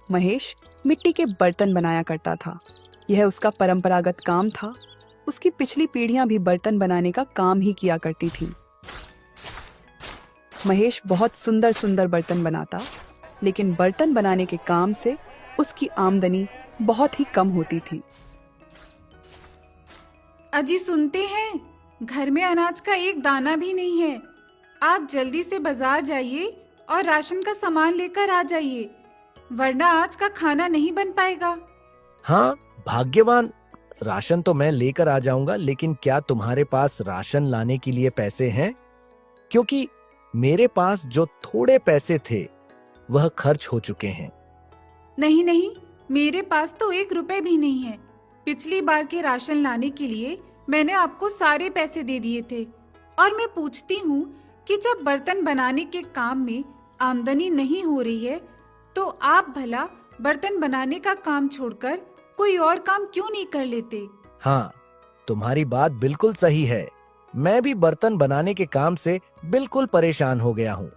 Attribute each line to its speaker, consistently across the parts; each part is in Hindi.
Speaker 1: महेश मिट्टी के बर्तन बनाया करता था। यह उसका परंपरागत काम था। उसकी पिछली पीढ़ियां भी बर्तन बनाने का काम ही किया करती थीं। महेश बहुत सुंदर सुंदर बर्तन बनाता, लेकिन बर्तन बनाने के काम से उसकी आमदनी बहुत ही कम होती थी।
Speaker 2: अजी सुनते हैं, घर में अनाज का एक दाना भी नहीं है। आप जल्दी से बाजार जाइए और राशन का सामान लेकर आ जाइए, वरना आज का खाना नहीं बन पाएगा।
Speaker 3: हाँ भाग्यवान, राशन तो मैं लेकर आ जाऊंगा, लेकिन क्या तुम्हारे पास राशन लाने के लिए पैसे हैं? क्योंकि मेरे पास जो थोड़े पैसे थे वह खर्च हो चुके हैं।
Speaker 2: नहीं नहीं, मेरे पास तो 1 रुपए भी नहीं है। पिछली बार के राशन लाने के लिए मैंने आपको सारे पैसे दे दिए थे। और मैं पूछती हूँ कि जब बर्तन बनाने के काम में आमदनी नहीं हो रही है, तो आप भला बर्तन बनाने का काम छोड़कर कोई और काम क्यों नहीं कर लेते?
Speaker 3: हाँ, तुम्हारी बात बिल्कुल सही है। मैं भी बर्तन बनाने के काम से बिल्कुल परेशान हो गया हूँ।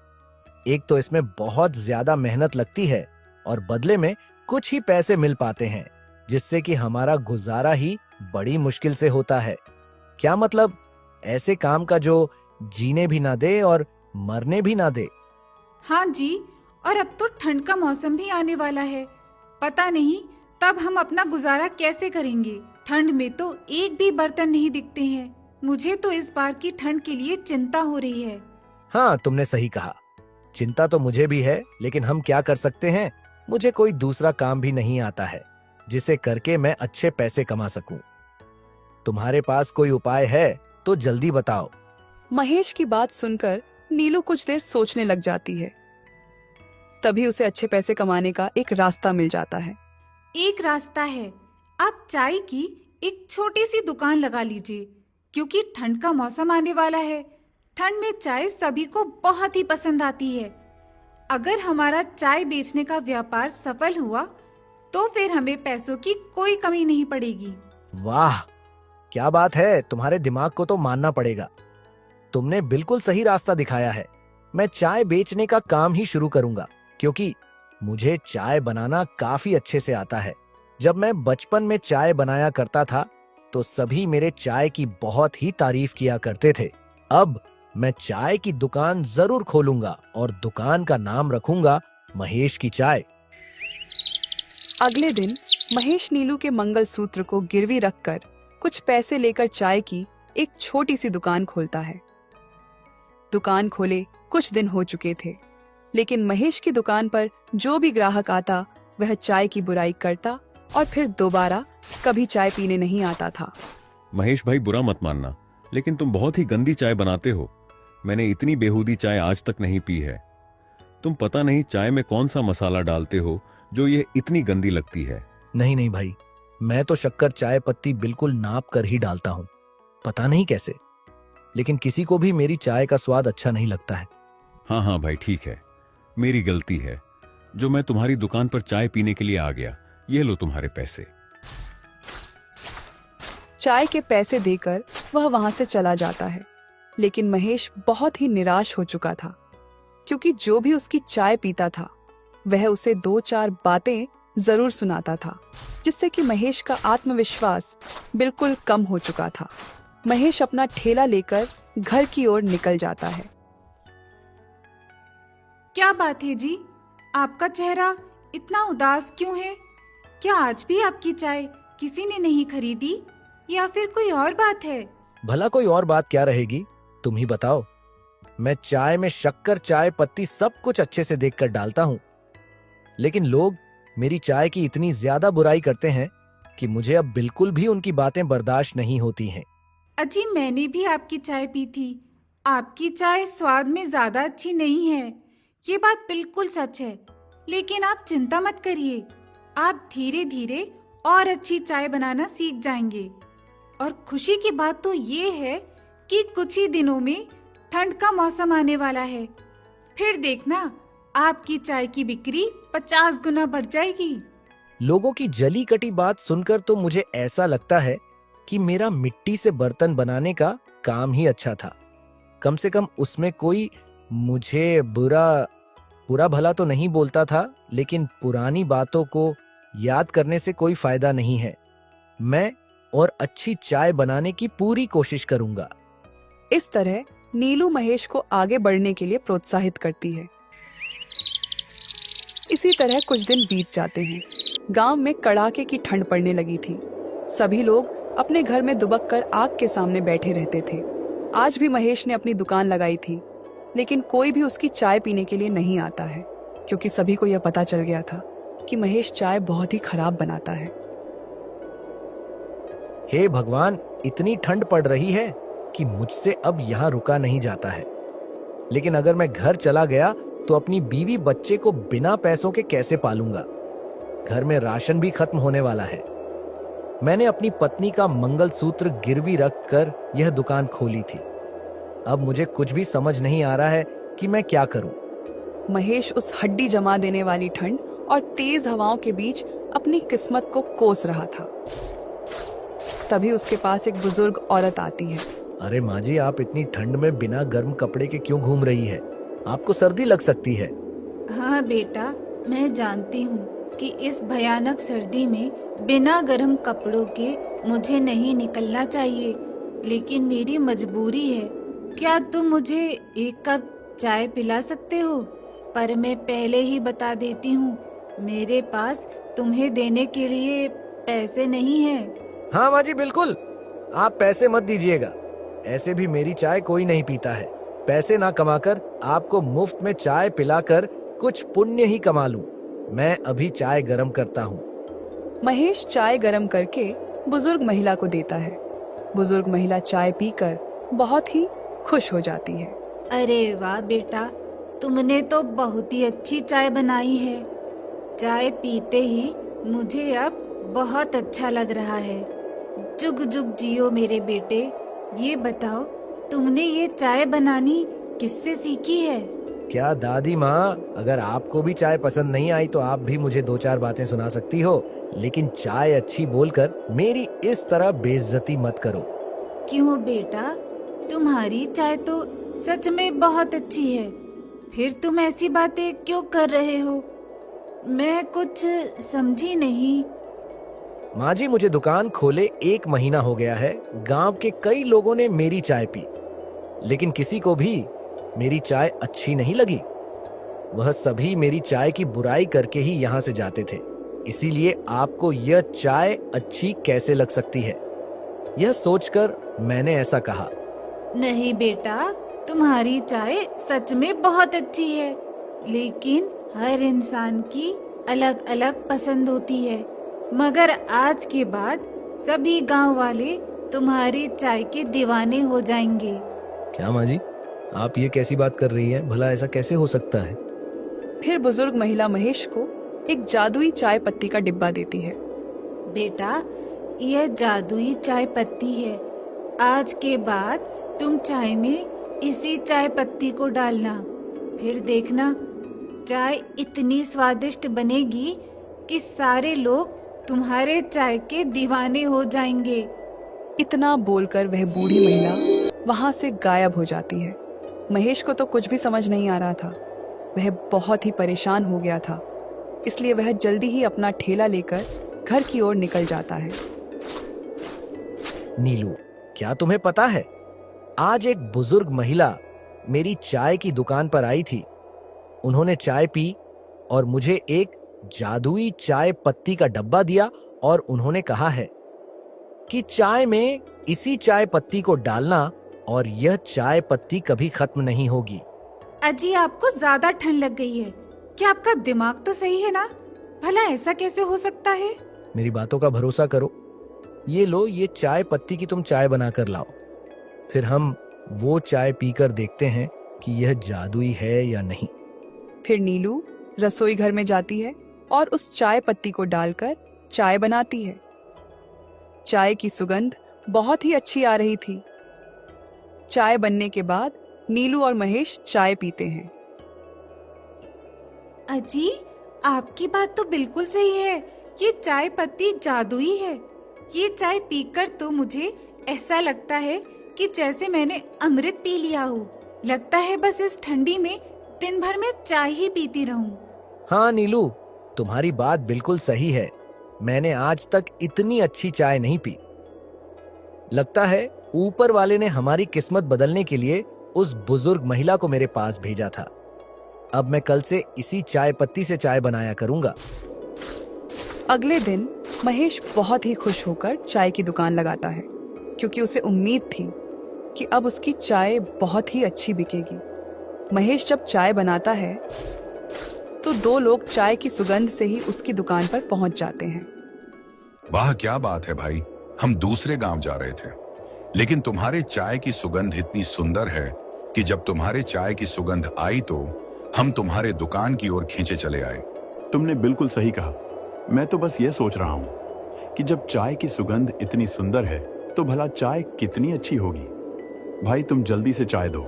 Speaker 3: एक तो इसमें बहुत ज्यादा मेहनत लगती है और बदले में कुछ ही पैसे मिल पाते हैं, जिससे कि हमारा गुजारा ही बड़ी मुश्किल से होता है। क्या मतलब, ऐसे काम का जो जीने भी ना दे और मरने भी ना दे।
Speaker 2: हाँ जी, और अब तो ठंड का मौसम भी आने वाला है। पता नहीं तब हम अपना गुजारा कैसे करेंगे। ठंड में तो एक भी बर्तन नहीं दिखते हैं। मुझे तो इस बार की ठंड के लिए चिंता हो रही है।
Speaker 3: हाँ, तुमने सही कहा। चिंता तो मुझे भी है, लेकिन हम क्या कर सकते हैं? मुझे कोई दूसरा काम भी नहीं आता है जिसे करके मैं अच्छे पैसे कमा सकूं। तुम्हारे पास कोई उपाय है तो जल्दी बताओ।
Speaker 1: महेश की बात सुनकर नीलू कुछ देर सोचने लग जाती है। तभी उसे अच्छे पैसे कमाने का एक रास्ता मिल जाता है।
Speaker 2: एक रास्ता है, आप चाय की एक छोटी सी दुकान लगा लीजिए, क्योंकि ठंड का मौसम आने वाला है। ठंड में चाय सभी को बहुत ही पसंद आती है। अगर हमारा चाय बेचने का व्यापार सफल हुआ, तो फिर हमें पैसों की कोई कमी नहीं पड़ेगी।
Speaker 3: वाह, क्या बात है! तुम्हारे दिमाग को तो मानना पड़ेगा। तुमने बिल्कुल सही रास्ता दिखाया है। मैं चाय बेचने का काम ही शुरू करूंगा, क्योंकि मुझे चाय बनाना काफी अच्छे से आता है। जब मैं बचपन में चाय बनाया करता था, तो सभी मेरे चाय की बहुत ही तारीफ किया करते थे। अब मैं चाय की दुकान जरूर खोलूंगा और दुकान का नाम रखूंगा महेश की चाय।
Speaker 1: अगले दिन महेश नीलू के मंगलसूत्र को गिरवी रखकर कुछ पैसे लेकर चाय की एक छोटी सी दुकान खोलता है। दुकान खोले कुछ दिन हो चुके थे, लेकिन महेश की दुकान पर जो भी ग्राहक आता वह चाय की बुराई करता और फिर दोबारा कभी चाय पीने नहीं आता था।
Speaker 4: महेश भाई, बुरा मत मानना, लेकिन तुम बहुत ही गंदी चाय बनाते हो। मैंने इतनी बेहूदी चाय आज तक नहीं पी है। तुम पता नहीं चाय में कौन सा मसाला डालते हो जो ये इतनी गंदी लगती है।
Speaker 3: नहीं नहीं भाई, मैं तो शक्कर चाय पत्ती बिल्कुल नाप कर ही डालता हूँ। पता नहीं कैसे, लेकिन किसी को भी मेरी चाय का स्वाद अच्छा नहीं लगता है।
Speaker 4: हाँ हाँ भाई, ठीक है, मेरी गलती है जो मैं तुम्हारी दुकान पर चाय पीने के लिए आ गया। ये लो तुम्हारे पैसे।
Speaker 1: चाय के पैसे देकर वह वहां से चला जाता है, लेकिन महेश बहुत ही निराश हो चुका था, क्योंकि जो भी उसकी चाय पीता था वह उसे 2-4 बातें जरूर सुनाता था, जिससे कि महेश का आत्मविश्वास बिल्कुल कम हो चुका था। महेश अपना ठेला लेकर घर की ओर निकल जाता है।
Speaker 2: क्या बात है जी, आपका चेहरा इतना उदास क्यों है? क्या आज भी आपकी चाय किसी ने नहीं खरीदी, या फिर कोई और बात है?
Speaker 3: भला कोई और बात क्या रहेगी, तुम ही बताओ। मैं चाय में शक्कर चाय पत्ती सब कुछ अच्छे से देखकर डालता हूँ, लेकिन लोग मेरी चाय की इतनी ज्यादा बुराई करते हैं कि मुझे अब बिल्कुल भी उनकी बातें बर्दाश्त नहीं होती हैं।
Speaker 2: अजी, मैंने भी आपकी चाय पी थी। आपकी चाय स्वाद में ज्यादा अच्छी नहीं है, ये बात बिल्कुल सच है। लेकिन आप चिंता मत करिए, आप धीरे धीरे और अच्छी चाय बनाना सीख जाएंगे। और खुशी की बात तो ये है कि कुछ ही दिनों में ठंड का मौसम आने वाला है। फिर देखना, आपकी चाय की बिक्री 50 गुना बढ़ जाएगी।
Speaker 3: लोगों की जली कटी बात सुनकर तो मुझे ऐसा लगता है कि मेरा मिट्टी से बर्तन बनाने का काम ही अच्छा था। कम से कम उसमें कोई मुझे बुरा बुरा भला तो नहीं बोलता था, लेकिन पुरानी बातों को याद करने से कोई फायदा नहीं है। मैं और अच्छी चाय बनाने की पूरी कोशिश करूंगा।
Speaker 1: इस तरह नीलू महेश को आगे बढ़ने के लिए प्रोत्साहित करती है। इसी तरह कुछ दिन बीत जाते हैं। गांव में कड़ाके की ठंड पड़ने लगी थी। सभी लोग अपने घर में दुबक कर आग के सामने बैठे रहते थे। आज भी महेश ने अपनी दुकान लगाई थी, लेकिन कोई भी उसकी चाय पीने के लिए नहीं आता है, क्योंकि सभी को यह पता चल गया था कि महेश चाय बहुत ही खराब बनाता है।
Speaker 3: हे भगवान, इतनी ठंड पड़ रही है कि मुझसे अब यहाँ रुका नहीं जाता है। लेकिन अगर मैं घर चला गया तो अपनी बीवी बच्चे को बिना पैसों के कैसे पालूंगा? घर में राशन भी खत्म होने वाला है। मैंने अपनी पत्नी का मंगलसूत्र गिरवी रखकर यह दुकान खोली थी। अब मुझे कुछ भी समझ नहीं आ रहा है कि मैं क्या करूं।
Speaker 1: महेश उस हड्डी जमा देने वाली ठंड और तेज हवाओं के बीच अपनी किस्मत को कोस रहा था। तभी उसके पास एक बुजुर्ग औरत आती है।
Speaker 3: अरे माँ जी, आप इतनी ठंड में बिना गर्म कपड़े के क्यों घूम रही है? आपको सर्दी लग सकती है।
Speaker 2: हाँ बेटा, मैं जानती हूँ कि इस भयानक सर्दी में बिना गर्म कपड़ों के मुझे नहीं निकलना चाहिए, लेकिन मेरी मजबूरी है। क्या तुम मुझे एक कप चाय पिला सकते हो? पर मैं पहले ही बता देती हूँ, मेरे पास तुम्हें देने के लिए पैसे नहीं हैं।
Speaker 3: हाँ माँ जी, बिल्कुल। आप पैसे मत दीजिएगा। ऐसे भी मेरी चाय कोई नहीं पीता है। पैसे ना कमाकर आपको मुफ्त में चाय पिलाकर कुछ पुण्य ही कमा लूं। मैं अभी चाय गरम करता हूँ।
Speaker 1: महेश चाय गरम करके बुजुर्ग महिला को देता है। बुजुर्ग महिला चाय पीकर बहुत ही खुश हो जाती है।
Speaker 2: अरे वाह बेटा, तुमने तो बहुत ही अच्छी चाय बनाई है। चाय पीते ही मुझे अब बहुत अच्छा लग रहा है। जुग जुग जियो मेरे बेटे। ये बताओ, तुमने ये चाय बनानी किससे सीखी है?
Speaker 3: क्या दादी माँ, अगर आपको भी चाय पसंद नहीं आई तो आप भी मुझे 2-4 बातें सुना सकती हो, लेकिन चाय अच्छी बोलकर मेरी इस तरह बेइज्जती मत करो।
Speaker 2: क्यों बेटा, तुम्हारी चाय तो सच में बहुत अच्छी है, फिर तुम ऐसी बातें क्यों कर रहे हो? मैं कुछ समझी नहीं।
Speaker 3: माँ जी, मुझे दुकान खोले 1 महीना हो गया है। गांव के कई लोगों ने मेरी चाय पी, लेकिन किसी को भी मेरी चाय अच्छी नहीं लगी। वह सभी मेरी चाय की बुराई करके ही यहाँ से जाते थे। इसीलिए आपको यह चाय अच्छी कैसे लग सकती है? यह सोचकर मैंने ऐसा कहा।
Speaker 2: नहीं बेटा, तुम्हारी चाय सच में बहुत अच्छी है, लेकिन हर इंसान की अलग अलग पसंद होती है। मगर आज के बाद सभी गांव वाले तुम्हारी चाय के दीवाने हो जाएंगे।
Speaker 3: क्या माँ जी, आप ये कैसी बात कर रही हैं? भला ऐसा कैसे हो सकता है?
Speaker 1: फिर बुजुर्ग महिला महेश को एक जादुई चाय पत्ती का डिब्बा देती है।
Speaker 2: बेटा, यह जादुई चाय पत्ती है। आज के बाद तुम चाय में इसी चाय पत्ती को डालना, फिर देखना चाय इतनी स्वादिष्ट बनेगी कि सारे लोग तुम्हारे चाय के दीवाने हो जाएंगे।
Speaker 1: इतना बोलकर वह बूढ़ी महिला वहां से गायब हो जाती है। महेश को तो कुछ भी समझ नहीं आ रहा था। वह बहुत ही परेशान हो गया था, इसलिए वह जल्दी ही अपना ठेला लेकर घर की ओर निकल जाता है।
Speaker 3: नीलू, क्या तुम्हें पता है, आज एक बुजुर्ग महिला मेरी चाय की दुकान पर आई थी। उन्होंने चाय पी और मुझे एक जादुई चाय पत्ती का डब्बा दिया और उन्होंने कहा है कि चाय में इसी चाय पत्ती को डालना और यह चाय पत्ती कभी खत्म नहीं होगी।
Speaker 2: अजी, आपको ज्यादा ठंड लग गई है क्या? आपका दिमाग तो सही है ना? भला ऐसा कैसे हो सकता है?
Speaker 3: मेरी बातों का भरोसा करो। ये लो, ये चाय पत्ती की तुम चाय बनाकर लाओ, फिर हम वो चाय पीकर देखते हैं कि यह जादुई है या नहीं।
Speaker 1: फिर नीलू रसोई घर में जाती है और उस चाय पत्ती को डालकर चाय बनाती है। चाय की सुगंध बहुत ही अच्छी आ रही थी। चाय बनने के बाद नीलू और महेश चाय पीते हैं।
Speaker 2: अजी, आपकी बात तो बिल्कुल सही है। ये चाय पत्ती जादुई है। ये चाय पीकर तो मुझे ऐसा लगता है कि जैसे मैंने अमृत पी लिया हो। लगता है बस इस ठंडी में दिन भर मैं चाय ही पीती रहूं।
Speaker 3: हाँ नीलू, तुम्हारी बात बिल्कुल सही है। मैंने आज तक इतनी अच्छी चाय नहीं पी। लगता है ऊपर वाले ने हमारी किस्मत बदलने के लिए उस बुजुर्ग महिला को मेरे पास भेजा था। अब मैं कल से इसी चाय पत्ती से चाय बनाया करूंगा।
Speaker 1: अगले दिन महेश बहुत ही खुश होकर चाय की दुकान लगाता है, क्योंकि उसे उम्मीद थी कि अब उसकी चाय बहुत ही अच्छी बिकेगी। महेश जब चाय बनाता है तो दो लोग चाय की सुगंध से ही उसकी दुकान पर पहुंच जाते हैं।
Speaker 5: वाह क्या बात है भाई, हम दूसरे गांव जा रहे थे, लेकिन तुम्हारे चाय की सुगंध इतनी सुंदर है कि जब तुम्हारे चाय की सुगंध आई तो हम तुम्हारे दुकान की ओर खींचे चले आए।
Speaker 6: तुमने बिल्कुल सही कहा। मैं तो बस ये सोच रहा हूँ कि जब चाय की सुगंध इतनी सुंदर है तो भला चाय कितनी अच्छी होगी। भाई तुम जल्दी से चाय दो,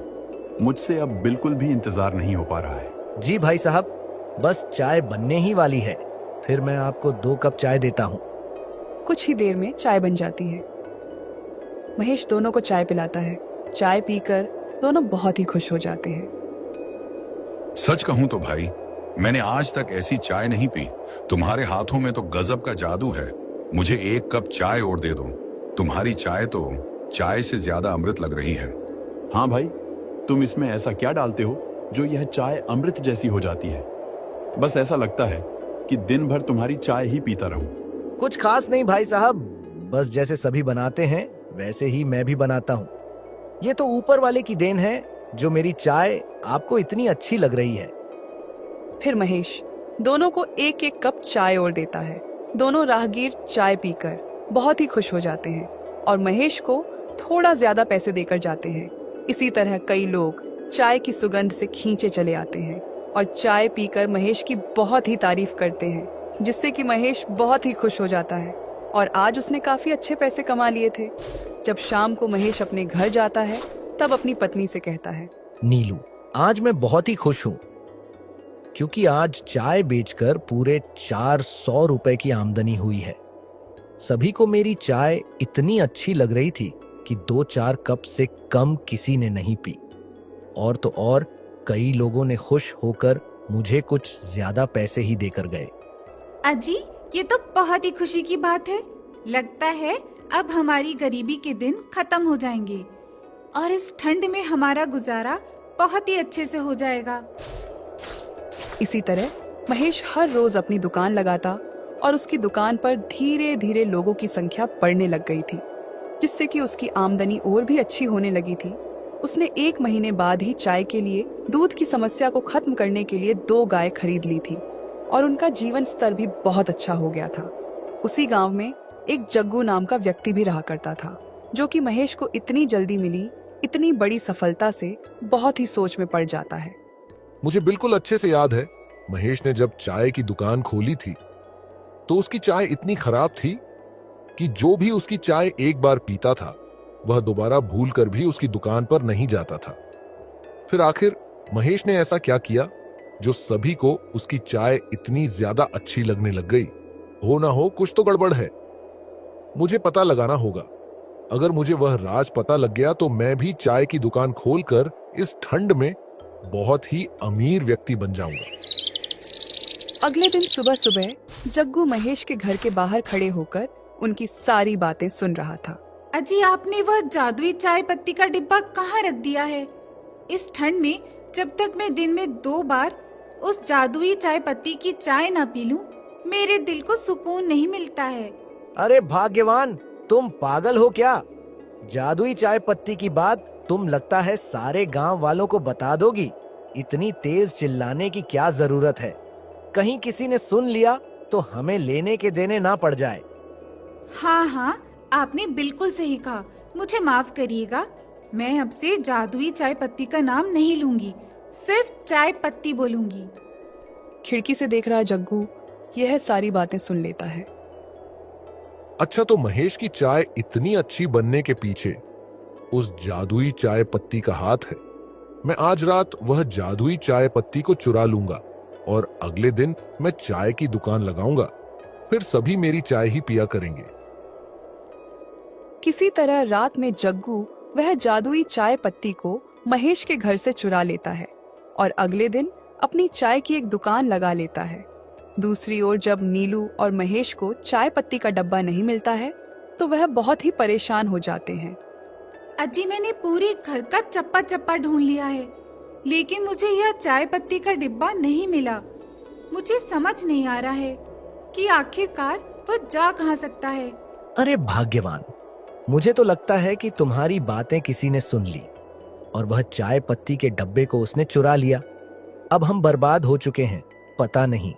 Speaker 6: मुझसे अब बिल्कुल भी इंतजार नहीं हो पा रहा है।
Speaker 3: जी भाई साहब, बस चाय बनने ही वाली है, फिर मैं आपको 2 कप चाय देता हूँ।
Speaker 1: कुछ ही देर में चाय बन जाती है। महेश दोनों को चाय पिलाता है। चाय पीकर दोनों बहुत ही खुश हो जाते हैं।
Speaker 5: सच कहूं तो भाई, मैंने आज तक ऐसी चाय नहीं पी। तुम्हारे हाथों में तो गजब का जादू है। मुझे 1 कप चाय और दे दो। तुम्हारी चाय तो चाय से ज्यादा अमृत लग रही है।
Speaker 6: हाँ भाई, तुम इसमें ऐसा क्या डालते हो जो यह चाय अमृत जैसी हो जाती है? बस ऐसा लगता है कि दिन भर तुम्हारी चाय ही पीता रहूं।
Speaker 3: कुछ खास नहीं भाई साहब, बस जैसे सभी बनाते हैं वैसे ही मैं भी बनाता हूँ। ये तो ऊपर वाले की देन है जो मेरी चाय आपको इतनी अच्छी लग रही है।
Speaker 1: फिर महेश दोनों को 1-1 कप चाय और देता है। दोनों राहगीर चाय पीकर बहुत ही खुश हो जाते हैं और महेश को थोड़ा ज्यादा पैसे देकर जाते हैं। इसी तरह कई लोग चाय की सुगंध से खींचे चले आते हैं और चाय पीकर महेश की बहुत ही तारीफ करते हैं, जिससे कि महेश बहुत ही खुश हो जाता है और आज उसने काफी अच्छे पैसे कमा लिए थे। जब शाम को महेश अपने घर जाता है तब अपनी पत्नी से कहता है,
Speaker 3: नीलू, आज मैं बहुत ही खुश हूँ क्योंकि आज चाय बेचकर पूरे 400 रुपए की आमदनी हुई है। सभी को मेरी चाय इतनी अच्छी लग रही थी कि 2-4 कप से कम किसी ने नहीं पी। और तो और कई लोगों ने खुश होकर मुझे कुछ ज्यादा पैसे ही देकर गए।
Speaker 2: अजी, ये तो बहुत ही खुशी की बात है। लगता है अब हमारी गरीबी के दिन खत्म हो जाएंगे और इस ठंड में हमारा गुजारा बहुत ही अच्छे से हो जाएगा।
Speaker 1: इसी तरह महेश हर रोज अपनी दुकान लगाता और उसकी दुकान पर धीरे धीरे लोगों की संख्या बढ़ने लग गई थी, जिससे कि उसकी आमदनी और भी अच्छी होने लगी थी। उसने 1 महीने बाद ही चाय के लिए दूध की समस्या को खत्म करने के लिए 2 गाय खरीद ली थी और उनका जीवन स्तर भी बहुत अच्छा हो गया था। उसी गांव में एक जग्गू नाम का व्यक्ति भी रहा करता था, जो कि महेश को इतनी जल्दी मिली इतनी बड़ी सफलता से बहुत ही सोच में पड़ जाता है।
Speaker 7: मुझे बिल्कुल अच्छे से याद है, महेश ने जब चाय की दुकान खोली थी तो उसकी चाय इतनी खराब थी कि जो भी उसकी चाय एक बार पीता था वह दोबारा भूलकर भी उसकी दुकान पर नहीं जाता था। फिर आखिर महेश ने ऐसा क्या किया जो सभी को उसकी चाय इतनी ज्यादा अच्छी लगने लग गई? हो ना हो कुछ तो गड़बड़ है। मुझे पता लगाना होगा। अगर मुझे वह राज पता लग गया तो मैं भी चाय की दुकान खोलकर इस ठंड में बहुत ही अमीर व्यक्ति बन जाऊंगा।
Speaker 1: अगले दिन सुबह सुबह जग्गू महेश के घर के बाहर खड़े होकर उनकी सारी बातें सुन रहा था।
Speaker 2: अजी, आपने वह जादुई चाय पत्ती का डिब्बा कहाँ रख दिया है? इस ठंड में जब तक मैं दिन में 2 बार उस जादुई चाय पत्ती की चाय ना पी लूं, मेरे दिल को सुकून नहीं मिलता है।
Speaker 3: अरे भाग्यवान, तुम पागल हो क्या? जादुई चाय पत्ती की बात तुम लगता है सारे गांव वालों को बता दोगी। इतनी तेज चिल्लाने की क्या जरूरत है? कहीं किसी ने सुन लिया तो हमें लेने के देने ना पड़ जाए।
Speaker 2: हाँ, आपने बिल्कुल सही कहा। मुझे माफ करिएगा, मैं अब से जादुई चाय पत्ती का नाम नहीं लूंगी, सिर्फ चाय पत्ती बोलूंगी।
Speaker 1: खिड़की से देख रहा जग्गू यह सारी बातें सुन लेता है।
Speaker 7: अच्छा, तो महेश की चाय इतनी अच्छी बनने के पीछे उस जादुई चाय पत्ती का हाथ है। मैं आज रात वह जादुई चाय पत्ती को चुरा लूंगा और अगले दिन मैं चाय की दुकान लगाऊंगा। फिर सभी मेरी चाय ही पिया करेंगे।
Speaker 1: किसी तरह रात में जग्गू वह जादुई चाय पत्ती को महेश के घर से चुरा लेता है और अगले दिन अपनी चाय की एक दुकान लगा लेता है। दूसरी ओर जब नीलू और महेश को चाय पत्ती का डब्बा नहीं मिलता है तो वह बहुत ही परेशान हो जाते हैं।
Speaker 2: अजी, मैंने पूरी घर का चप्पा चप्पा ढूंढ लिया है, लेकिन मुझे यह चाय पत्ती का डिब्बा नहीं मिला। मुझे समझ नहीं आ रहा है कि आखिरकार वो जा कहाँ सकता है।
Speaker 3: अरे भाग्यवान, मुझे तो लगता है कि तुम्हारी बातें किसी ने सुन ली और वह चाय पत्ती के डब्बे को उसने चुरा लिया। अब हम बर्बाद हो चुके हैं, पता नहीं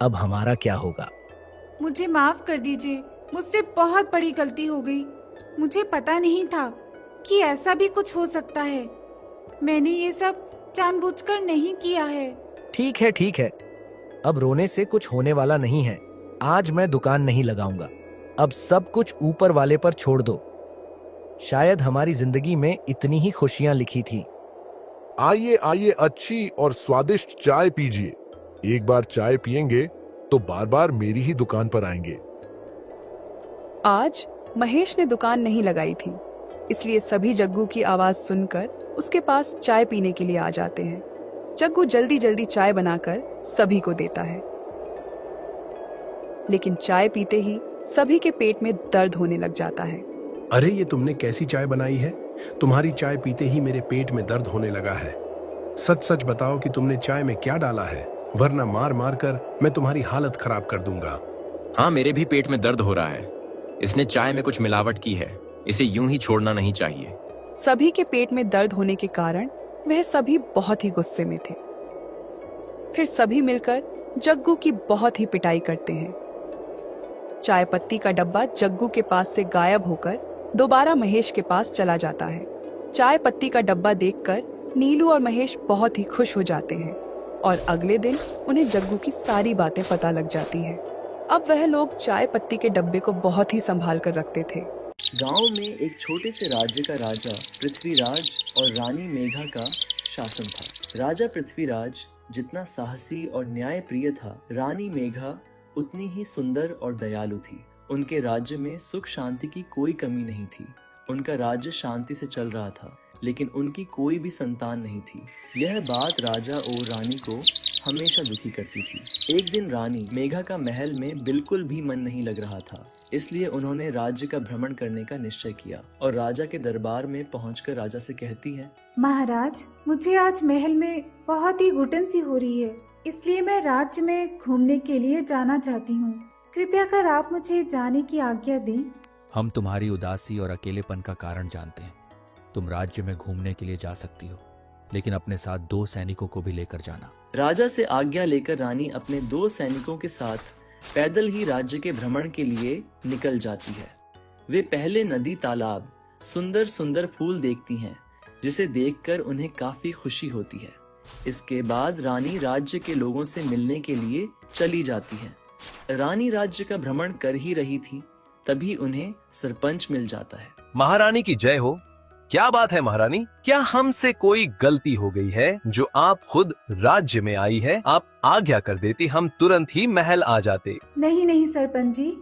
Speaker 3: अब हमारा क्या होगा।
Speaker 2: मुझे माफ कर दीजिए, मुझसे बहुत बड़ी गलती हो गई। मुझे पता नहीं था कि ऐसा भी कुछ हो सकता है। मैंने ये सब जानबूझकर नहीं किया है।
Speaker 3: ठीक है ठीक है, अब रोने से कुछ होने वाला नहीं है। आज मैं दुकान नहीं लगाऊंगा। अब सब कुछ ऊपर वाले पर छोड़ दो। शायद हमारी जिंदगी में इतनी ही खुशियां लिखी थी।
Speaker 7: आइए आइए, अच्छी और स्वादिष्ट चाय पीजिए। एक बार चाय पिएंगे तो बार बार मेरी ही दुकान पर आएंगे।
Speaker 1: आज महेश ने दुकान नहीं लगाई थी, इसलिए सभी जग्गू की आवाज सुनकर उसके पास चाय पीने के लिए आ जाते हैं। जग्गू जल्दी जल्दी चाय बनाकर सभी को देता है, लेकिन चाय पीते ही सभी के पेट में दर्द होने लग जाता है।
Speaker 8: अरे, ये तुमने कैसी चाय बनाई है? तुम्हारी चाय पीते ही मेरे पेट में दर्द होने लगा है। सच सच बताओ कि तुमने चाय में क्या डाला है, वरना मार मार कर मैं तुम्हारी हालत खराब कर दूंगा।
Speaker 9: हाँ, मेरे भी पेट में दर्द हो रहा है। इसने चाय में कुछ मिलावट की है। इसे यूं ही छोड़ना नहीं चाहिए।
Speaker 1: सभी के पेट में दर्द होने के कारण वह सभी बहुत ही गुस्से में थे। फिर सभी मिलकर जग्गू की बहुत ही पिटाई करते हैं। चाय पत्ती का डब्बा जग्गू के पास से गायब होकर दोबारा महेश के पास चला जाता है। चाय पत्ती का डब्बा देखकर नीलू और महेश बहुत ही खुश हो जाते हैं और अगले दिन उन्हें जग्गू की सारी बातें पता लग जाती हैं। अब वह लोग चाय पत्ती के डब्बे को बहुत ही संभाल कर रखते थे।
Speaker 10: गांव में एक छोटे से राज्य का राजा पृथ्वीराज और रानी मेघा का शासन था। राजा पृथ्वीराज जितना साहसी और न्यायप्रिय था, रानी मेघा उतनी ही सुंदर और दयालु थी। उनके राज्य में सुख शांति की कोई कमी नहीं थी। उनका राज्य शांति से चल रहा था, लेकिन उनकी कोई भी संतान नहीं थी। यह बात राजा और रानी को हमेशा दुखी करती थी। एक दिन रानी मेघा का महल में बिल्कुल भी मन नहीं लग रहा था, इसलिए उन्होंने राज्य का भ्रमण करने का निश्चय किया और राजा के दरबार में पहुंचकर राजा से कहती है,
Speaker 2: महाराज, मुझे आज महल में बहुत ही घुटन सी हो रही है, इसलिए मैं राज्य में घूमने के लिए जाना चाहती हूँ। कृपया कर आप मुझे जाने की आज्ञा दें।
Speaker 11: हम तुम्हारी उदासी और अकेलेपन का कारण जानते हैं। तुम राज्य में घूमने के लिए जा सकती हो, लेकिन अपने साथ 2 सैनिकों को भी लेकर जाना।
Speaker 10: राजा से आज्ञा लेकर रानी अपने 2 सैनिकों के साथ पैदल ही राज्य के भ्रमण के लिए निकल जाती है। वे पहले नदी, तालाब, सुंदर सुंदर फूल देखती हैं, जिसे देखकर उन्हें काफी खुशी होती है। इसके बाद रानी राज्य के लोगों से मिलने के लिए चली जाती है। रानी राज्य का भ्रमण कर ही रही थी, तभी उन्हें सरपंच मिल जाता है।
Speaker 12: महारानी की जय हो। क्या बात है महारानी, क्या हमसे कोई गलती हो गई है जो आप खुद राज्य में आई है? आप आज्ञा कर देती, हम तुरंत ही महल आ जाते।
Speaker 2: नहीं नहीं सरपंच जी,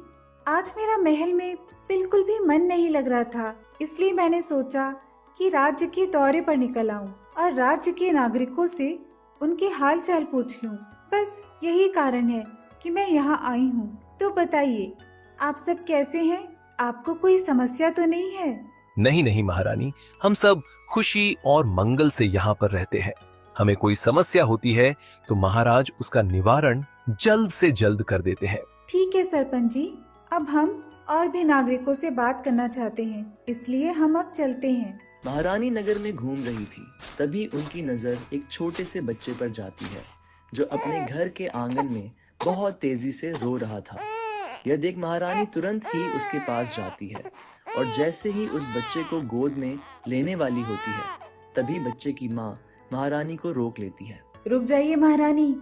Speaker 2: आज मेरा महल में बिल्कुल भी मन नहीं लग रहा था, इसलिए मैंने सोचा कि राज्य के दौरे पर निकल आऊं और राज्य के नागरिकों से उनके हाल चाल पूछ लूं। बस यही कारण है कि मैं यहाँ आई हूँ। तो बताइए, आप सब कैसे हैं? आपको कोई समस्या तो नहीं है?
Speaker 12: नहीं नहीं महारानी, हम सब खुशी और मंगल से यहाँ पर रहते हैं। हमें कोई समस्या होती है तो महाराज उसका निवारण जल्द से जल्द कर देते हैं।
Speaker 2: ठीक है सरपंच जी, अब हम और भी नागरिकों से बात करना चाहते हैं, इसलिए हम अब चलते हैं।
Speaker 10: महारानी नगर में घूम रही थी, तभी उनकी नजर एक छोटे से बच्चे पर जाती है, जो अपने घर के आंगन में बहुत तेजी से रो रहा था। यह देख महारानी तुरंत ही उसके पास जाती है और जैसे ही उस बच्चे को गोद में लेने वाली होती है, तभी बच्चे की माँ महारानी को रोक लेती है।
Speaker 2: रुक जाइए महारानी,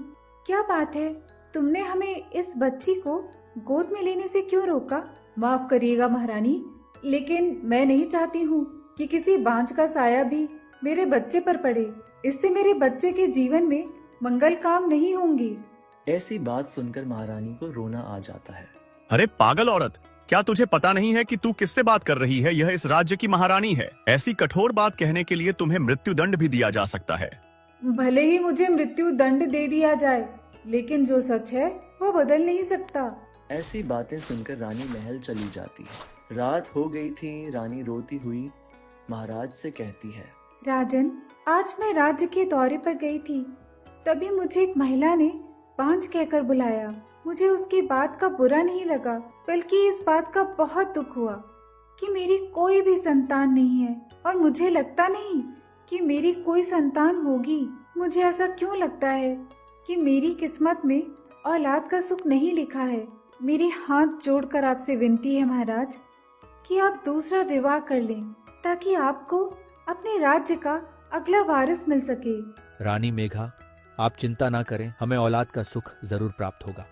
Speaker 2: क्या बात है? तुमने हमें इस बच्ची को गोद में लेने से क्यों रोका? माफ करिएगा महारानी, लेकिन मैं नहीं चाहती हूँ कि किसी बांझ का साया भी मेरे बच्चे पर पड़े। इससे मेरे बच्चे के जीवन में मंगल काम नहीं होंगी।
Speaker 10: ऐसी बात सुनकर महारानी को रोना आ जाता है।
Speaker 13: अरे पागल औरत, क्या तुझे पता नहीं है कि तू किससे बात कर रही है? यह इस राज्य की महारानी है। ऐसी कठोर बात कहने के लिए तुम्हें मृत्युदंड भी दिया जा सकता है।
Speaker 2: भले ही मुझे मृत्यु दंड दे दिया जाए, लेकिन जो सच है वो बदल नहीं सकता।
Speaker 10: ऐसी बातें सुनकर रानी महल चली जाती है। रात हो गई थी। रानी रोती हुई महाराज से कहती है,
Speaker 2: राजन, आज मैं राज्य के दौरे पर गई थी, तभी मुझे एक महिला ने बांझ कहकर बुलाया। मुझे उसकी बात का बुरा नहीं लगा, बल्कि इस बात का बहुत दुख हुआ कि मेरी कोई भी संतान नहीं है, और मुझे लगता नहीं कि मेरी कोई संतान होगी। मुझे ऐसा क्यों लगता है कि मेरी किस्मत में औलाद का सुख नहीं लिखा है। मेरे हाथ जोड़कर आपसे विनती है महाराज कि आप दूसरा विवाह कर लें, ताकि आपको अपने राज्य का अगला वारिस मिल सके।
Speaker 11: रानी मेघा, आप चिंता ना करें, हमें औलाद का सुख जरूर प्राप्त होगा।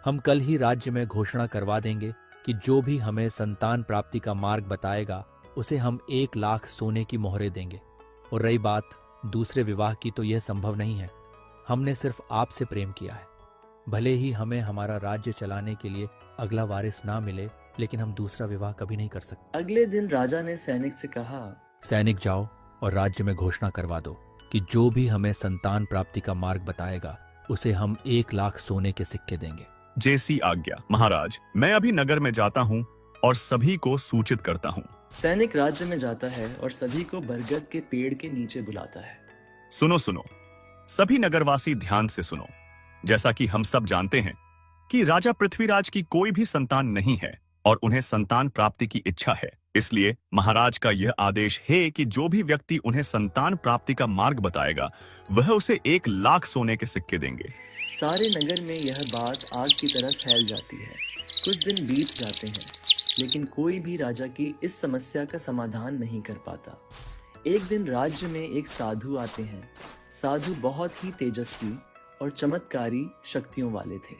Speaker 11: हम कल ही राज्य में घोषणा करवा देंगे कि जो भी हमें संतान प्राप्ति का मार्ग बताएगा उसे हम 1 लाख सोने की मोहरें देंगे। और रही बात दूसरे विवाह की, तो यह संभव नहीं है। हमने सिर्फ आपसे प्रेम किया है। भले ही हमें हमारा राज्य चलाने के लिए अगला वारिस ना मिले, लेकिन हम दूसरा विवाह कभी नहीं कर सकते।
Speaker 10: अगले दिन राजा ने सैनिक से कहा,
Speaker 11: सैनिक जाओ और राज्य में घोषणा करवा दो कि जो भी हमें संतान प्राप्ति का मार्ग बताएगा उसे हम 1 लाख सोने के सिक्के देंगे।
Speaker 13: जैसी आज्ञा महाराज। मैं अभी नगर में जाता हूँ और सभी को सूचित करता हूँ।
Speaker 10: सैनिक राज्य में जाता है और सभी को बरगद के पेड़ के नीचे बुलाता है।
Speaker 13: सुनो सुनो, सभी नगरवासी ध्यान से सुनो। जैसा कि हम सब जानते हैं कि राजा पृथ्वीराज की कोई भी संतान नहीं है और उन्हें संतान प्राप्ति की इच्छा है। इसलिए महाराज का यह आदेश है कि जो भी व्यक्ति उन्हें संतान प्राप्ति का मार्ग बताएगा वह उसे 1 लाख सोने के सिक्के देंगे।
Speaker 10: सारे नगर में यह बात आग की तरह फैल जाती है। कुछ दिन बीत जाते हैं, लेकिन कोई भी राजा की इस समस्या का समाधान नहीं कर पाता। एक दिन राज्य में एक साधु आते हैं। साधु बहुत ही तेजस्वी और चमत्कारी शक्तियों वाले थे।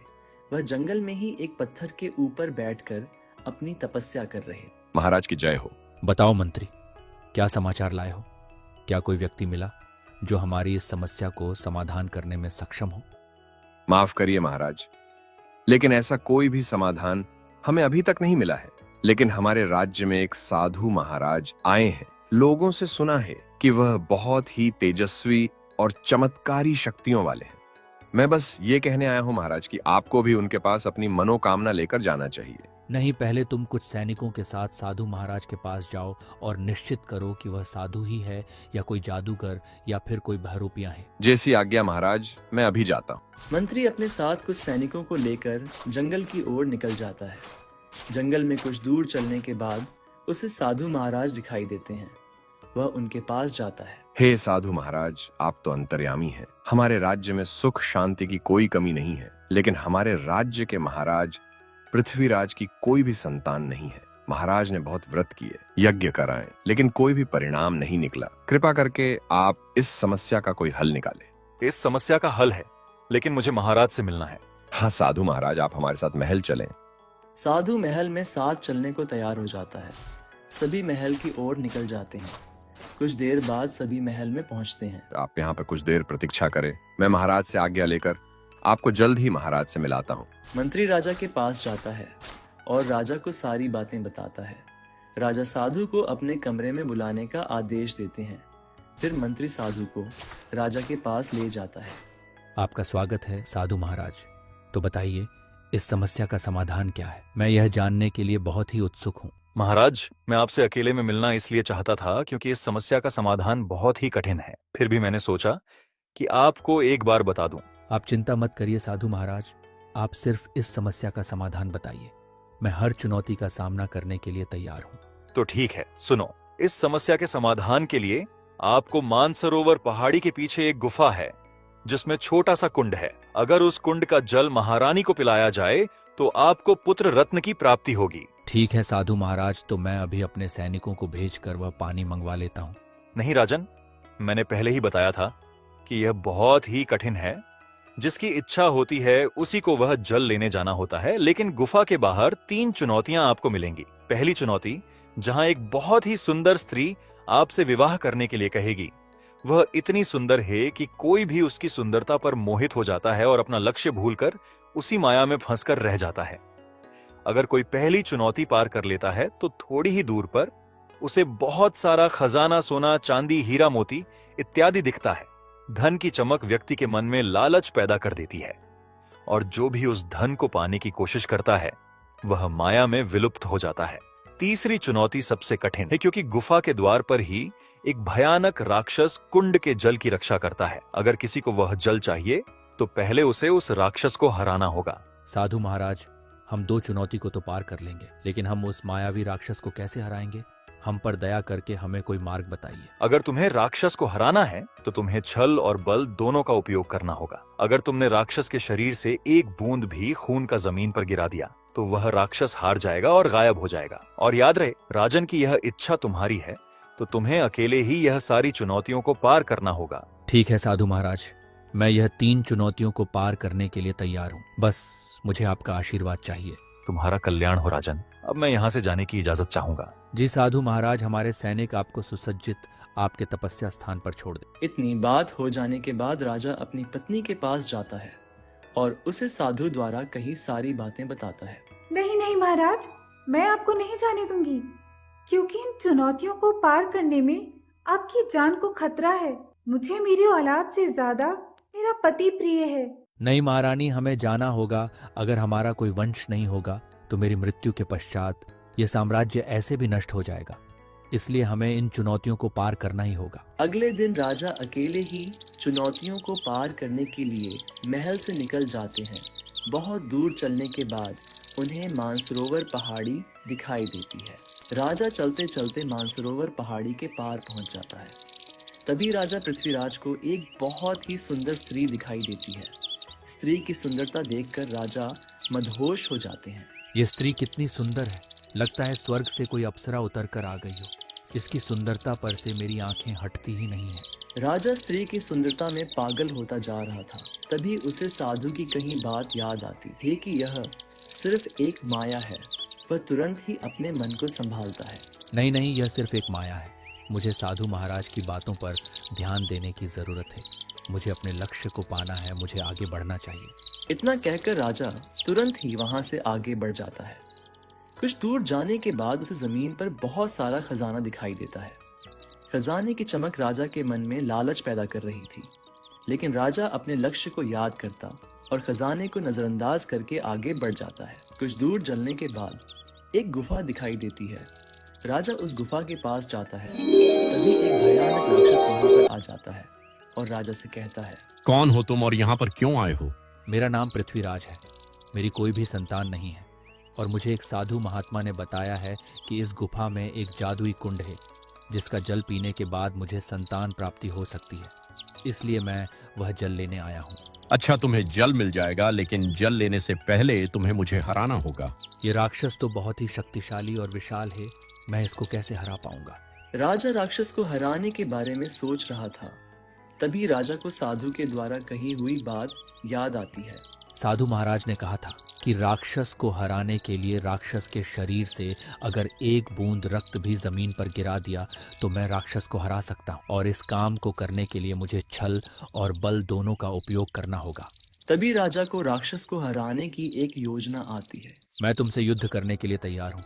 Speaker 10: वह जंगल में ही एक पत्थर के ऊपर बैठकर अपनी तपस्या कर रहे।
Speaker 9: महाराज की जय हो।
Speaker 11: बताओ मंत्री, क्या समाचार लाए हो? क्या कोई व्यक्ति मिला जो हमारी इस समस्या को समाधान करने में सक्षम हो?
Speaker 9: माफ करिए महाराज, लेकिन ऐसा कोई भी समाधान हमें अभी तक नहीं मिला है। लेकिन हमारे राज्य में एक साधु महाराज आए हैं। लोगों से सुना है कि वह बहुत ही तेजस्वी और चमत्कारी शक्तियों वाले हैं। मैं बस ये कहने आया हूं महाराज कि आपको भी उनके पास अपनी मनोकामना लेकर जाना चाहिए।
Speaker 11: नहीं, पहले तुम कुछ सैनिकों के साथ साधु महाराज के पास जाओ और निश्चित करो कि वह साधु ही है या कोई जादूगर या फिर कोई बहरूपिया है।
Speaker 9: जैसी आज्ञा महाराज, मैं अभी जाता हूँ।
Speaker 10: मंत्री अपने साथ कुछ सैनिकों को लेकर जंगल की ओर निकल जाता है। जंगल में कुछ दूर चलने के बाद उसे साधु महाराज दिखाई देते हैं। वह उनके पास जाता है।
Speaker 9: हे साधु महाराज, आप तो अंतर्यामी हैं। हमारे राज्य में सुख शांति की कोई कमी नहीं है, लेकिन हमारे राज्य के महाराज पृथ्वीराज की कोई भी संतान नहीं है। महाराज ने बहुत व्रत किए, यज्ञ कराए, लेकिन कोई भी परिणाम नहीं निकला। कृपा करके आप इस समस्या का कोई हल निकालें।
Speaker 14: इस समस्या का हल है, लेकिन मुझे महाराज से मिलना है।
Speaker 9: हाँ साधु महाराज, आप हमारे साथ महल चलें।
Speaker 10: साधु महल में साथ चलने को तैयार हो जाता है। सभी महल की ओर निकल जाते हैं। कुछ देर बाद सभी महल में पहुंचते हैं।
Speaker 9: आप यहाँ पे कुछ देर प्रतीक्षा करें, मैं महाराज से आज्ञा लेकर आपको जल्द ही महाराज से मिलाता हूँ।
Speaker 10: मंत्री राजा के पास जाता है और राजा को सारी बातें बताता है। राजा साधु को अपने कमरे में बुलाने का आदेश देते हैं। फिर मंत्री साधु को राजा के पास ले जाता है।
Speaker 11: आपका स्वागत है साधु महाराज। तो बताइए, इस समस्या का समाधान क्या है? मैं यह जानने के लिए बहुत ही उत्सुक हूँ।
Speaker 14: महाराज, मैं आपसे अकेले में मिलना इसलिए चाहता था क्योंकि इस समस्या का समाधान बहुत ही कठिन है। फिर भी मैंने सोचा कि आपको एक बार बता दूं।
Speaker 11: आप चिंता मत करिए साधु महाराज, आप सिर्फ इस समस्या का समाधान बताइए। मैं हर चुनौती का सामना करने के लिए तैयार हूँ।
Speaker 14: तो ठीक है, सुनो। इस समस्या के समाधान के लिए आपको मानसरोवर पहाड़ी के पीछे एक गुफा है जिसमें छोटा सा कुंड है। अगर उस कुंड का जल महारानी को पिलाया जाए तो आपको पुत्र रत्न की प्राप्ति होगी।
Speaker 11: ठीक है साधु महाराज, तो मैं अभी अपने सैनिकों को भेजकर वह पानी मंगवा लेता हूँ।
Speaker 14: नहीं राजन, मैंने पहले ही बताया था कि यह बहुत ही कठिन है। जिसकी इच्छा होती है उसी को वह जल लेने जाना होता है। लेकिन गुफा के बाहर 3 चुनौतियां आपको मिलेंगी। पहली चुनौती, जहां एक बहुत ही सुंदर स्त्री आपसे विवाह करने के लिए कहेगी। वह इतनी सुंदर है कि कोई भी उसकी सुंदरता पर मोहित हो जाता है और अपना लक्ष्य भूलकर उसी माया में फंसकर रह जाता है। अगर कोई पहली चुनौती पार कर लेता है तो थोड़ी ही दूर पर उसे बहुत सारा खजाना, सोना, चांदी, हीरा मोती इत्यादि दिखता है। धन की चमक व्यक्ति के मन में लालच पैदा कर देती है और जो भी उस धन को पाने की कोशिश करता है वह माया में विलुप्त हो जाता है। तीसरी चुनौती सबसे कठिन है क्योंकि गुफा के द्वार पर ही एक भयानक राक्षस कुंड के जल की रक्षा करता है। अगर किसी को वह जल चाहिए तो पहले उसे उस राक्षस को हराना होगा।
Speaker 11: साधु महाराज, हम 2 चुनौती को तो पार कर लेंगे, लेकिन हम उस मायावी राक्षस को कैसे हराएंगे? हम पर दया करके हमें कोई मार्ग बताइए।
Speaker 14: अगर तुम्हें राक्षस को हराना है तो तुम्हें छल और बल दोनों का उपयोग करना होगा। अगर तुमने राक्षस के शरीर से एक बूंद भी खून का जमीन पर गिरा दिया तो वह राक्षस हार जाएगा और गायब हो जाएगा। और याद रहे, राजन की यह इच्छा तुम्हारी है तो तुम्हें अकेले ही यह सारी चुनौतियों को पार करना होगा।
Speaker 11: ठीक है साधु महाराज, मैं यह 3 चुनौतियों को पार करने के लिए तैयार हूँ। बस मुझे आपका आशीर्वाद चाहिए।
Speaker 14: तुम्हारा कल्याण हो राजन। अब मैं यहाँ से जाने की इजाजत चाहूंगा।
Speaker 11: जी साधु महाराज, हमारे सैनिक आपको सुसज्जित आपके तपस्या स्थान पर छोड़ दे।
Speaker 10: इतनी बात हो जाने के बाद राजा अपनी पत्नी के पास जाता है और उसे साधु द्वारा कही सारी बातें बताता है।
Speaker 2: नहीं नहीं महाराज, मैं आपको नहीं जाने दूंगी, क्योंकि इन चुनौतियों को पार करने में आपकी जान को खतरा है। मुझे मेरी औलाद से ज्यादा मेरा पति प्रिय है।
Speaker 11: नहीं महारानी, हमें जाना होगा। अगर हमारा कोई वंश नहीं होगा तो मेरी मृत्यु के पश्चात यह साम्राज्य ऐसे भी नष्ट हो जाएगा। इसलिए हमें इन चुनौतियों को पार करना ही होगा।
Speaker 10: अगले दिन राजा अकेले ही चुनौतियों को पार करने के लिए महल से निकल जाते हैं। बहुत दूर चलने के बाद उन्हें मानसरोवर पहाड़ी दिखाई देती है। राजा चलते चलते मानसरोवर पहाड़ी के पार पहुंच जाता है। तभी राजा पृथ्वीराज को एक बहुत ही सुंदर स्त्री दिखाई देती है। स्त्री की सुंदरता देखकर राजा मदहोश हो जाते हैं।
Speaker 11: ये स्त्री कितनी सुंदर है, लगता है स्वर्ग से कोई अप्सरा उतर कर आ गई हो। इसकी सुंदरता पर से मेरी आंखें हटती ही नहीं है।
Speaker 10: राजा स्त्री की सुंदरता में पागल होता जा रहा था। तभी उसे साधु की कहीं बात याद आती है कि यह सिर्फ एक माया है। वह तुरंत ही अपने मन को संभालता है।
Speaker 11: नहीं नहीं, यह सिर्फ एक माया है। मुझे साधु महाराज की बातों पर ध्यान देने की जरूरत है। मुझे अपने लक्ष्य को पाना है, मुझे आगे बढ़ना चाहिए।
Speaker 10: इतना कहकर राजा तुरंत ही वहां से आगे बढ़ जाता है। कुछ दूर जाने के बाद उसे जमीन पर बहुत सारा खजाना दिखाई देता है। खजाने की चमक राजा के मन में लालच पैदा कर रही थी, लेकिन राजा अपने लक्ष्य को याद करता और खजाने को नजरअंदाज करके आगे बढ़ जाता है। कुछ दूर चलने के बाद एक गुफा दिखाई देती है। राजा उस गुफा के पास जाता है। तभी एक भयानक राक्षस वहां पर आ जाता है और राजा से कहता है,
Speaker 8: कौन हो तुम और यहाँ पर क्यों आए हो?
Speaker 11: मेरा नाम पृथ्वीराज है। मेरी कोई भी संतान नहीं है और मुझे एक साधु महात्मा ने बताया है कि इस गुफा में एक जादुई कुंड है जिसका जल पीने के बाद मुझे संतान प्राप्ति हो सकती है। इसलिए मैं वह जल लेने आया हूँ।
Speaker 8: अच्छा, तुम्हें जल मिल जाएगा, लेकिन जल लेने से पहले तुम्हें मुझे हराना होगा।
Speaker 11: ये राक्षस तो बहुत ही शक्तिशाली और विशाल है, मैं इसको कैसे हरा पाऊंगा?
Speaker 10: राजा राक्षस को हराने के बारे में सोच रहा था। तभी राजा को साधु के द्वारा कही हुई बात याद आती है।
Speaker 11: साधु महाराज ने कहा था कि राक्षस को हराने के लिए राक्षस के शरीर से अगर एक बूंद रक्त भी जमीन पर गिरा दिया तो मैं राक्षस को हरा सकता हूँ, और इस काम को करने के लिए मुझे छल और बल दोनों का उपयोग करना होगा।
Speaker 10: तभी राजा को राक्षस को हराने की एक योजना आती है।
Speaker 11: मैं तुमसे युद्ध करने के लिए तैयार हूँ,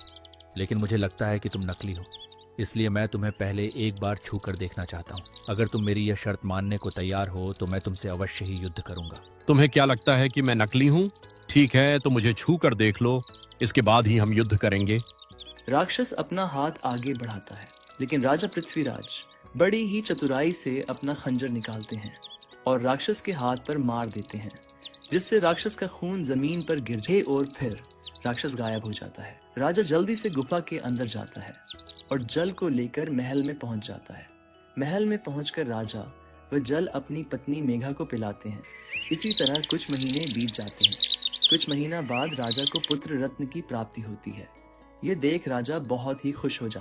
Speaker 11: लेकिन मुझे लगता है कि तुम नकली हो, इसलिए मैं तुम्हें पहले एक बार छू कर देखना चाहता हूँ। अगर तुम मेरी यह शर्त मानने को तैयार हो तो मैं तुमसे अवश्य ही युद्ध करूंगा।
Speaker 8: तुम्हें क्या लगता है कि मैं नकली हूँ? ठीक है, तो मुझे छू कर देख लो, इसके बाद ही हम युद्ध करेंगे।
Speaker 10: राक्षस अपना हाथ आगे बढ़ाता है, लेकिन राजा पृथ्वीराज बड़ी ही चतुराई से अपना खंजर निकालते हैं और राक्षस के हाथ पर मार देते हैं, जिससे राक्षस का खून जमीन पर गिर जाए और फिर राक्षस गायब हो जाता है। राजा जल्दी से गुफा के अंदर जाता है और जल को लेकर महल में पहुंच जाता है। महल में पहुंचकर राजा वह जल अपनी पत्नी मेघा को पिलाते हैं। इसी तरह कुछ महीने बीत जाते हैं। कुछ महीना बाद राजा को पुत्र रत्न की प्राप्ति होती है। ये देख राजा बहुत ही खुश हो जाता है।